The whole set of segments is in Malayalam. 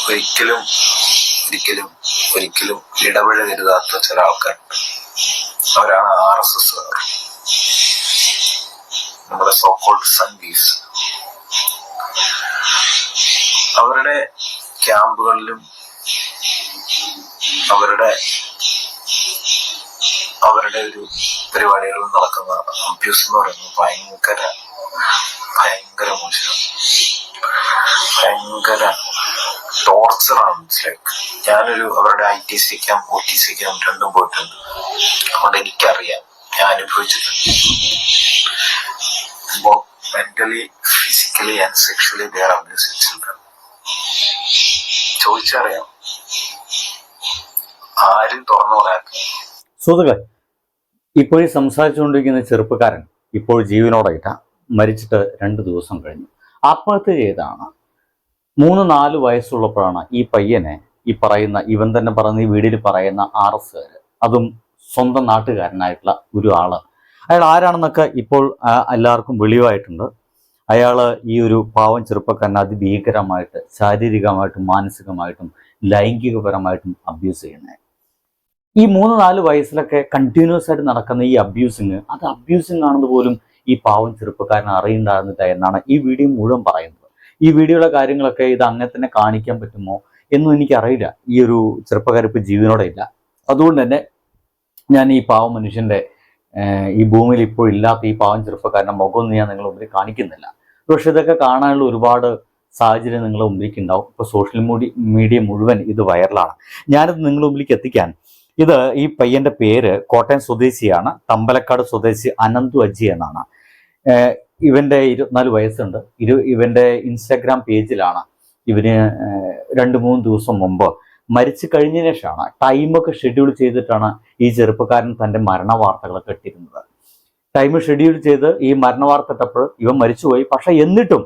ഒരിക്കലും ഒരിക്കലും ഒരിക്കലും ഇടപഴകരുതാത്ത ചില ആൾക്കാരുണ്ട്. അവരാണ് RSS, നമ്മുടെ സോക്കോൾഡ് സംഘീസ്. അവരുടെ ക്യാമ്പുകളിലും അവരുടെ ഒരു പരിപാടികളിൽ നടക്കുന്ന അബ്യൂസ് എന്ന് പറയുന്നത് ഭയങ്കര മോശമാണ്, ഭയങ്കര ടോർച്ചറാണ്. മനസ്സിലാക്കി ഞാനൊരു അവരുടെ ITC ക്യാമ്പ് OTC ക്യാമ്പ് രണ്ടും പോയിട്ടുണ്ട്. അതുകൊണ്ട് എനിക്കറിയാം, ഞാൻ അനുഭവിച്ചിട്ടുണ്ട്. Mentally, physically and sexually they are abusing children. ചോദിച്ചറിയാം, ആരും തുറന്നു പറയാത്ത. സുഹൃത്തുക്കളെ, ഇപ്പോൾ സംസാരിച്ചുകൊണ്ടിരിക്കുന്ന ചെറുപ്പക്കാരൻ ഇപ്പോൾ ജീവനോടെ ഇല്ല, മരിച്ചിട്ട് 2 ദിവസം കഴിഞ്ഞു. ആത്മഹത്യ ചെയ്താണ്. 3-4 വയസ്സുള്ളപ്പോഴാണ് ഈ പയ്യനെ ഇവൻ തന്നെ പറയുന്ന ഈ വീഡിയോയിൽ പറയുന്ന RSകാർ, അതും സ്വന്തം നാട്ടുകാരനായിട്ടുള്ള ഒരു ആള്, അയാൾ ആരാണെന്നൊക്കെ ഇപ്പോൾ എല്ലാവർക്കും വെളിവായിട്ടുണ്ട്. അയാൾ ഈ ഒരു പാവം ചെറുപ്പക്കാരനെ അതിഭീകരമായിട്ട് ശാരീരികമായിട്ടും മാനസികമായിട്ടും ലൈംഗികപരമായിട്ടും അബ്യൂസ് ചെയ്യുന്നത്. ഈ 3-4 വയസ്സിലൊക്കെ കണ്ടിന്യൂസ് ആയിട്ട് നടക്കുന്ന ഈ അബ്യൂസിങ് ആണെന്ന് പോലും ഈ പാവം ചെറുപ്പക്കാരൻ അറിയണ്ടായിരുന്നില്ല എന്നാണ് ഈ വീഡിയോ മുഴുവൻ പറയുന്നത്. ഈ വീഡിയോയുടെ കാര്യങ്ങളൊക്കെ ഇത് അങ്ങനെ തന്നെ കാണിക്കാൻ പറ്റുമോ എന്നും എനിക്കറിയില്ല. ഈ ഒരു ചെറുപ്പക്കാരൻ ഇപ്പോൾ ജീവനോടെ ഇല്ല. അതുകൊണ്ട് തന്നെ ഞാൻ ഈ പാവം മനുഷ്യൻ്റെ ഈ ഭൂമിയിൽ ഇപ്പോൾ ഇല്ലാത്ത ഈ പാവം ചെറുപ്പക്കാരൻ്റെ മുഖമൊന്നും ഞാൻ നിങ്ങളുടെ മുമ്പിൽ കാണിക്കുന്നില്ല. പക്ഷെ ഇതൊക്കെ കാണാനുള്ള ഒരുപാട് സാഹചര്യം നിങ്ങളുടെ മുമ്പിലേക്ക് ഉണ്ടാവും. ഇപ്പോൾ സോഷ്യൽ മീഡിയ മുഴുവൻ ഇത് വൈറലാണ്. ഞാനിത് നിങ്ങളുടെ മുമ്പിലേക്ക് എത്തിക്കാൻ, ഈ പയ്യന്റെ പേര് കോട്ടയം സ്വദേശിയാണ്, തമ്പലക്കാട് സ്വദേശി അനന്തു അജി എന്നാണ്. ഇവന്റെ 24 വയസ്സുണ്ട്. ഇവന്റെ ഇൻസ്റ്റാഗ്രാം പേജിലാണ് ഇവന് 2-3 ദിവസം മുമ്പ് മരിച്ചു കഴിഞ്ഞതിന് ശേഷമാണ് ടൈമൊക്കെ ഷെഡ്യൂൾ ചെയ്തിട്ടാണ് ഈ ചെറുപ്പക്കാരൻ തൻ്റെ മരണ വാർത്തകളൊക്കെ ഇട്ടിരുന്നത്. ടൈം ഷെഡ്യൂൾ ചെയ്ത് ഈ മരണ വാർത്ത ഇട്ടപ്പോൾ ഇവൻ മരിച്ചുപോയി. പക്ഷെ എന്നിട്ടും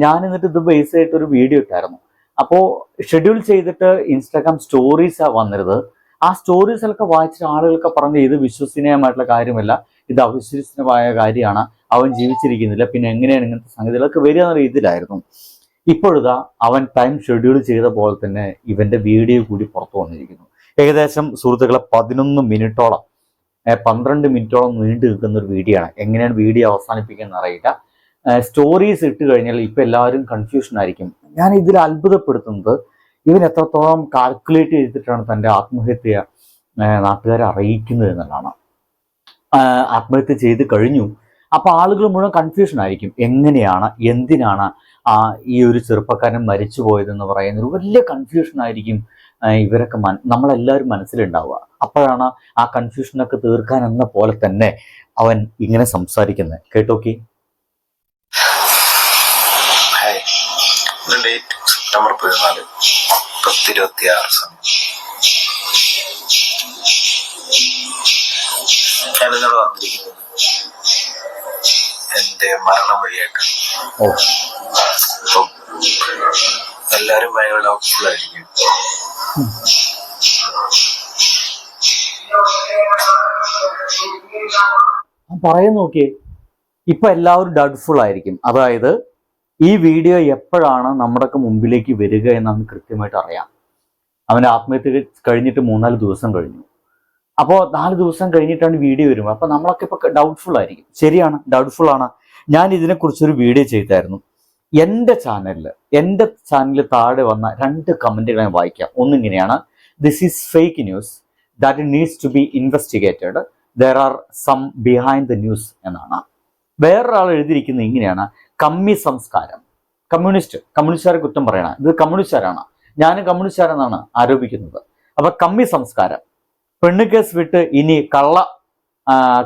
ഞാൻ ഇത് ബേസ് ആയിട്ട് ഒരു വീഡിയോ ഇട്ടായിരുന്നു. അപ്പോൾ ഷെഡ്യൂൾ ചെയ്തിട്ട് ഇൻസ്റ്റാഗ്രാം സ്റ്റോറീസാണ് വന്നിരുന്നത്. ആ സ്റ്റോറീസിലൊക്കെ വായിച്ച ആളുകൾക്ക് പറഞ്ഞ് ഇത് വിശ്വസനീയമായിട്ടുള്ള കാര്യമല്ല, ഇത് അവിശ്വസനീയമായ കാര്യമാണ്, അവൻ ജീവിച്ചിരിക്കുന്നില്ല, പിന്നെ എങ്ങനെയാണ് ഇങ്ങനത്തെ സംഗതികളൊക്കെ വരിക എന്ന രീതിയിലായിരുന്നു. ഇപ്പോഴിതാ അവൻ ടൈം ഷെഡ്യൂൾ ചെയ്ത പോലെ തന്നെ ഇവന്റെ വീഡിയോ കൂടി പുറത്തു വന്നിരിക്കുന്നു. ഏകദേശം സുഹൃത്തുക്കളെ 11 മിനിറ്റോളം 12 മിനിറ്റോളം നീണ്ടു നിൽക്കുന്ന ഒരു വീഡിയോ ആണ്. എങ്ങനെയാണ് വീഡിയോ അവസാനിപ്പിക്കുന്നത് അറിയില്ല. സ്റ്റോറീസ് ഇട്ട് കഴിഞ്ഞാൽ ഇപ്പം എല്ലാവരും കൺഫ്യൂഷൻ ആയിരിക്കും. ഞാൻ ഇതിൽ അത്ഭുതപ്പെടുത്തുന്നത് ഇവൻ എത്രത്തോളം കാൽക്കുലേറ്റ് ചെയ്തിട്ടാണ് തൻ്റെ ആത്മഹത്യ നാട്ടുകാരെ അറിയിക്കുന്നത് എന്നുള്ളതാണ്. ആത്മഹത്യ ചെയ്ത് കഴിഞ്ഞു. അപ്പോൾ ആളുകൾ മുഴുവൻ കൺഫ്യൂഷൻ ആയിരിക്കും, എങ്ങനെയാണ് എന്തിനാണ് ഈ ഒരു ചെറുപ്പക്കാരൻ മരിച്ചു പോയതെന്ന് പറയുന്നൊരു വലിയ കൺഫ്യൂഷൻ ആയിരിക്കും ഇവരൊക്കെ നമ്മളെല്ലാവരും മനസ്സിലുണ്ടാവുക. അപ്പോഴാണ് ആ കൺഫ്യൂഷനൊക്കെ തീർക്കാൻ എന്ന പോലെ തന്നെ അവൻ ഇങ്ങനെ സംസാരിക്കുന്നത്. കേട്ടോക്കി. സെപ്റ്റംബർ 14, 10:26 സമയം. ഞാനിന്നോട് വന്നിരിക്കുന്നത് എന്റെ മരണം വഴിയായിട്ട്. എല്ലാരും ഭയങ്കര ഡൗട്ട്ഫുൾ ആയിരിക്കും. പറയുന്നു നോക്കിയേ, ഇപ്പൊ എല്ലാവരും ഡൗട്ട്ഫുൾ ആയിരിക്കും. അതായത് ഈ വീഡിയോ എപ്പോഴാണ് നമ്മുടെയൊക്കെ മുമ്പിലേക്ക് വരിക എന്നാണ് കൃത്യമായിട്ട് അറിയാം. അവൻ്റെ ആത്മഹത്യ കഴിഞ്ഞിട്ട് 3-4 ദിവസം കഴിഞ്ഞു. അപ്പോൾ 4 ദിവസം കഴിഞ്ഞിട്ടാണ് വീഡിയോ വരുമ്പോൾ അപ്പോൾ നമ്മളൊക്കെ ഇപ്പോൾ ഡൗട്ട്ഫുൾ ആയിരിക്കും. ശരിയാണ്, ഡൗട്ട്ഫുൾ ആണ്. ഞാൻ ഇതിനെക്കുറിച്ചൊരു വീഡിയോ ചെയ്തായിരുന്നു. എൻ്റെ ചാനലിൽ താഴെ വന്ന 2 കമൻറ്റുകൾ ഞാൻ വായിക്കാം. ഒന്നിങ്ങനെയാണ്: this is fake news that needs to be investigated, there are some behind the news എന്നാണ്. വേറൊരാൾ എഴുതിയിരിക്കുന്നത് ഇങ്ങനെയാണ്: കമ്മി സംസ്കാരം. കമ്മ്യൂണിസ്റ്റുകാരെ കുറ്റം പറയണം, ഇത് കമ്മ്യൂണിസ്റ്റുകാരാണ്, ഞാനും കമ്മ്യൂണിസ്റ്റുകാരെന്നാണ് ആരോപിക്കുന്നത്. അപ്പൊ കമ്മി സംസ്കാരം, പെണ്ണ് കേസ് വിട്ട് ഇനി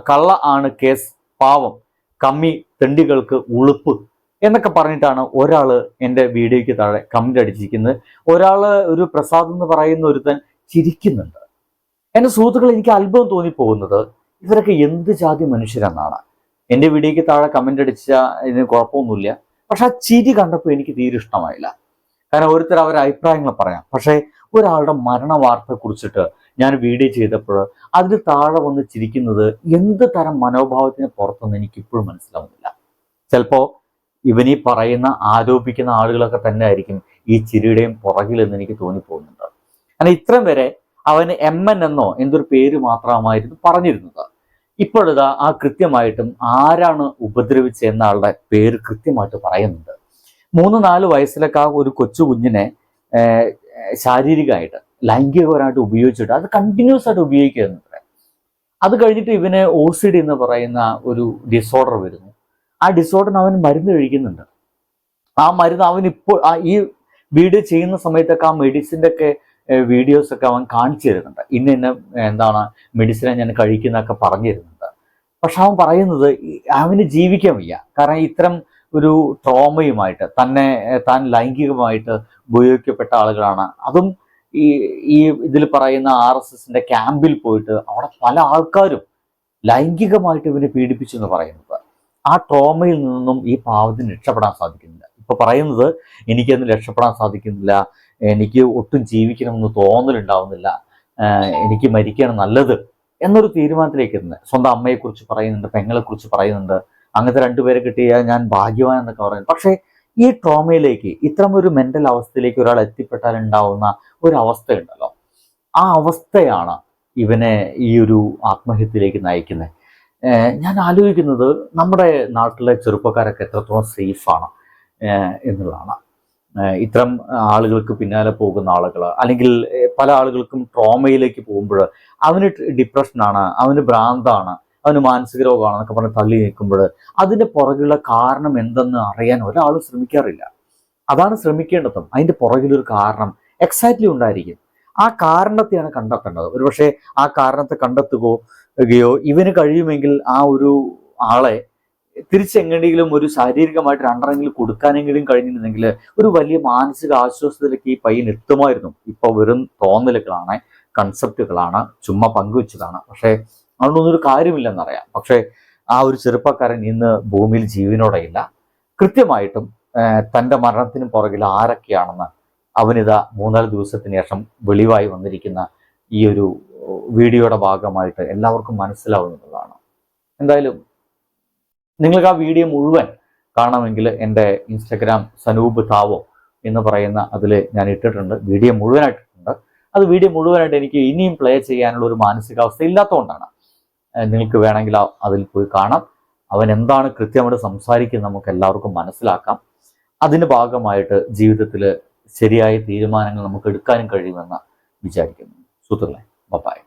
കള്ള ആണ് കേസ്, പാവം കമ്മി തെണ്ടികൾക്ക് ഉളുപ്പ് എന്നൊക്കെ പറഞ്ഞിട്ടാണ് ഒരാള് എൻ്റെ വീഡിയോയ്ക്ക് താഴെ കമന്റ് അടിച്ചിരിക്കുന്നത്. ഒരു പ്രസാദ് എന്ന് പറയുന്ന ഒരുത്തൻ ചിരിക്കുന്നുണ്ട്. എൻ്റെ സുഹൃത്തുക്കൾ, എനിക്ക് അത്ഭുതം തോന്നിപ്പോകുന്നത് ഇവരൊക്കെ എന്ത് ജാതി മനുഷ്യരെന്നാണ്. എൻ്റെ വീഡിയോയ്ക്ക് താഴെ കമന്റ് അടിച്ച ഇതിന് കുഴപ്പമൊന്നുമില്ല, പക്ഷെ ആ ചിരി കണ്ടപ്പോൾ എനിക്ക് തീരെ ഇഷ്ടമായില്ല. കാരണം ഓരോരുത്തർ അവരുടെ അഭിപ്രായങ്ങൾ പറയാം. പക്ഷേ ഒരാളുടെ മരണ വാർത്തയെ കുറിച്ചിട്ട് ഞാൻ വീഡിയോ ചെയ്തപ്പോൾ അതിന് താഴെ വന്ന് ചിരിക്കുന്നത് എന്ത് തരം മനോഭാവത്തിന് പുറത്തെന്ന് എനിക്കിപ്പോഴും മനസ്സിലാവുന്നില്ല. ചിലപ്പോൾ ഇവനീ പറയുന്ന ആരോപിക്കുന്ന ആളുകളൊക്കെ തന്നെ ആയിരിക്കും ഈ ചിരിയുടെയും പുറകിലെന്ന് എനിക്ക് തോന്നിപ്പോകുന്നുണ്ട്. കാരണം ഇത്രയും വരെ അവന് MN എന്നോ എന്തൊരു പേര് മാത്രമായിരുന്നു പറഞ്ഞിരുന്നത്. ഇപ്പോഴിതാ ആ കൃത്യമായിട്ടും ആരാണ് ഉപദ്രവിച്ചത് എന്ന ആളുടെ പേര് കൃത്യമായിട്ട് പറയുന്നുണ്ട്. 3-4 വയസ്സിലൊക്കെ ആ ഒരു കൊച്ചു കുഞ്ഞിനെ ശാരീരികമായിട്ട് ലൈംഗികപരമായിട്ട് ഉപയോഗിച്ചിട്ട് അത് കണ്ടിന്യൂസ് ആയിട്ട് ഉപയോഗിക്കുന്നുണ്ട്. അത് കഴിഞ്ഞിട്ട് ഇവന് OCD എന്ന് പറയുന്ന ഒരു ഡിസോർഡർ വരുന്നു. ആ ഡിസോർഡറിന് അവൻ മരുന്ന് കഴിക്കുന്നുണ്ട്. ആ മരുന്ന് അവനിപ്പോൾ ഈ വീഡിയോ ചെയ്യുന്ന സമയത്തൊക്കെ ആ മെഡിസിൻ്റെ ഒക്കെ വീഡിയോസൊക്കെ അവൻ കാണിച്ചു തരുന്നുണ്ട്. ഇന്ന എന്താണ് മെഡിസിനെ ഞാൻ കഴിക്കുന്നതൊക്കെ പറഞ്ഞു തരുന്നുണ്ട്. പക്ഷെ അവൻ പറയുന്നത് അവന് ജീവിക്കാൻ വയ്യ. കാരണം ഇത്തരം ഒരു ട്രോമയുമായിട്ട് താൻ ലൈംഗികമായിട്ട് ഉപയോഗിക്കപ്പെട്ട ആളുകളാണ്. അതും ഈ ഇതിൽ പറയുന്ന RSSന്റെ ക്യാമ്പിൽ പോയിട്ട് അവിടെ പല ആൾക്കാരും ലൈംഗികമായിട്ട് ഇവനെ പീഡിപ്പിച്ചു എന്ന് പറയുന്നത്. ആ ട്രോമയിൽ നിന്നും ഈ പാവത്തിന് രക്ഷപ്പെടാൻ സാധിക്കുന്നില്ല. ഇപ്പൊ പറയുന്നത് എനിക്കതിന് രക്ഷപ്പെടാൻ സാധിക്കുന്നില്ല, എനിക്ക് ഒട്ടും ജീവിക്കണമെന്ന് തോന്നലുണ്ടാവുന്നില്ല, എനിക്ക് മരിക്കുകയാണ് നല്ലത് എന്നൊരു തീരുമാനത്തിലേക്ക് എത്തുന്നത്. സ്വന്തം അമ്മയെക്കുറിച്ച് പറയുന്നുണ്ട്, പെങ്ങളെക്കുറിച്ച് പറയുന്നുണ്ട്, അങ്ങനത്തെ 2 പേരെ കിട്ടിയാൽ ഞാൻ ഭാഗ്യവാൻ എന്നൊക്കെ പറയുന്നു. പക്ഷേ ഈ ട്രോമയിലേക്ക്, ഇത്തരം ഒരു മെന്റൽ അവസ്ഥയിലേക്ക് ഒരാൾ എത്തിപ്പെട്ടാൽ ഉണ്ടാവുന്ന ഒരു അവസ്ഥയുണ്ടല്ലോ, ആ അവസ്ഥയാണ് ഇവനെ ഈ ഒരു ആത്മഹത്യയിലേക്ക് നയിക്കുന്നത്. ഞാൻ ആലോചിക്കുന്നത് നമ്മുടെ നാട്ടിലെ ചെറുപ്പക്കാരൊക്കെ എത്രത്തോളം സേഫാണ് എന്നുള്ളതാണ്. ഇത്തരം ആളുകൾക്ക് പിന്നാലെ പോകുന്ന ആളുകൾ, അല്ലെങ്കിൽ പല ആളുകൾക്കും ട്രോമയിലേക്ക് പോകുമ്പോൾ അവന് ഡിപ്രഷനാണ്, അവന് ഭ്രാന്താണ്, അവന് മാനസിക രോഗമാണ് എന്നൊക്കെ പറഞ്ഞ് തള്ളി നിൽക്കുമ്പോൾ അതിൻ്റെ പുറകിലുള്ള കാരണം എന്തെന്ന് അറിയാൻ ഒരാൾ ശ്രമിക്കാറില്ല. അതാണ് ശ്രമിക്കേണ്ടതും. അതിൻ്റെ പുറകിലൊരു കാരണം എക്സാക്ട്ലി ഉണ്ടായിരിക്കും. ആ കാരണത്തെയാണ് കണ്ടെത്തേണ്ടത്. ഒരുപക്ഷെ ആ കാരണത്തെ കണ്ടെത്തുകയോ ഇവന് കഴിയുമെങ്കിൽ ആ ഒരു ആളെ തിരിച്ചെങ്ങനെയെങ്കിലും ഒരു ശാരീരികമായിട്ട് രണ്ടെങ്കിലും കൊടുക്കാനെങ്കിലും കഴിഞ്ഞിരുന്നെങ്കിൽ ഒരു വലിയ മാനസിക ആശ്വാസത്തിലേക്ക് ഈ പയ്യൻ എത്തുമായിരുന്നു. ഇപ്പൊ വെറും തോന്നലുകളാണ്, കൺസെപ്റ്റുകളാണ്, ചുമ്മാ പങ്കുവെച്ചതാണ്. പക്ഷേ അതുകൊണ്ടൊന്നും ഒരു കാര്യമില്ലെന്നറിയാം. പക്ഷേ ആ ഒരു ചെറുപ്പക്കാരൻ ഇന്ന് ഭൂമിയിൽ ജീവനോടെ ഇല്ല. കൃത്യമായിട്ടും തൻ്റെ മരണത്തിന് പുറകിൽ ആരൊക്കെയാണെന്ന് അവനിതാ 3-4 ദിവസത്തിന് ശേഷം വെളിവായി വന്നിരിക്കുന്ന ഈ ഒരു വീഡിയോയുടെ ഭാഗമായിട്ട് എല്ലാവർക്കും മനസ്സിലാവുന്നതാണ്. എന്തായാലും നിങ്ങൾക്ക് ആ വീഡിയോ മുഴുവൻ കാണണമെങ്കിൽ എൻ്റെ ഇൻസ്റ്റഗ്രാം സനൂപ് താവോ എന്ന് പറയുന്ന അതിൽ ഞാൻ ഇട്ടിട്ടുണ്ട്. വീഡിയോ മുഴുവനായിട്ടിട്ടുണ്ട്. അത് വീഡിയോ മുഴുവനായിട്ട് എനിക്ക് ഇനിയും പ്ലേ ചെയ്യാനുള്ള ഒരു മാനസികാവസ്ഥ ഇല്ലാത്തതുകൊണ്ടാണ്. നിങ്ങൾക്ക് വേണമെങ്കിൽ അതിൽ പോയി കാണാം. അവൻ എന്താണ് കൃത്യമായിട്ട് സംസാരിക്കുന്നത് നമുക്ക് എല്ലാവർക്കും മനസ്സിലാക്കാം. അതിൻ്റെ ഭാഗമായിട്ട് ജീവിതത്തിൽ ശരിയായ തീരുമാനങ്ങൾ നമുക്ക് എടുക്കാനും കഴിയുമെന്ന് വിചാരിക്കുന്നു. സുഹൃത്തുക്കളെ, ബൈ.